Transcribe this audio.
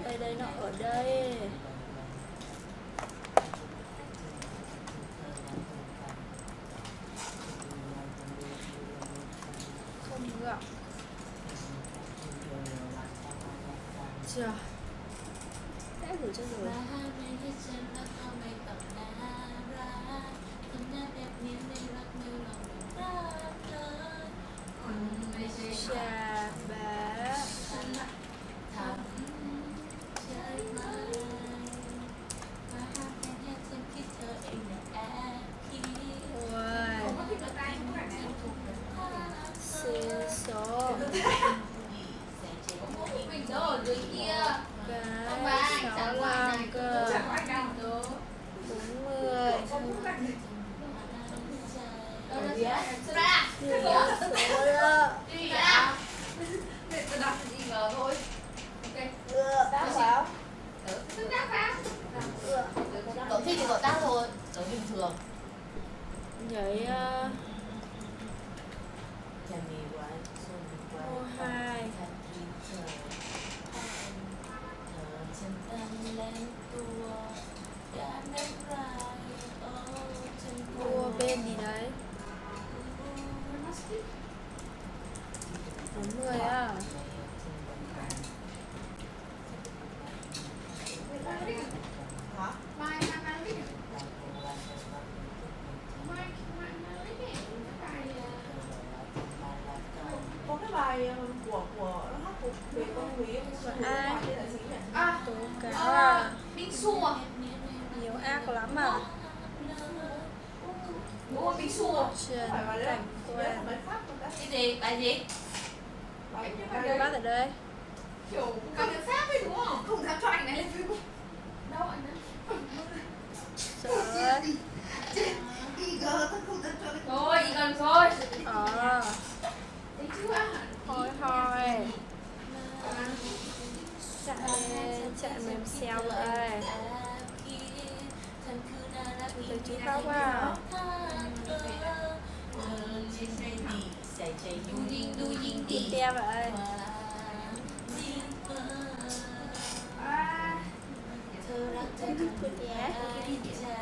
Đây đây, nó ở đây. Không gặp. Chưa. Đã gửi cho rồi. Chà bá. Xê số. Cái 65 cơ. 40. Số đó. Tôi đọc gì ngờ thôi. Ok. Đáp vào. Tôi đáp vào. Cậu thích thì cậu tác thôi. Tớ bình thường. Vậy ô 2. Mua bên gì đấy? 40 á. Hả? Mai mang đi. Có cái bài của nó hát của về con Quý Ai? à, Tố cáo à? Minh Xu à? Nhiều ác lắm à? Đúng rồi, Minh Xu à? Trần Cảnh Quen. Cái gì? Bài gì? Bác ở đây. Kiểu ca tiếng Pháp ấy đúng không? Không dám cho ảnh này lên Facebook. Đâu ảnh này? Trời ơi. IG tao không dám cho lên. Rồi, IG được rồi. Thấy chưa? Thôi thôi. Chạy mềm xeo vậy. Từ chú khóc à? Đi te vậy. À. Dạ.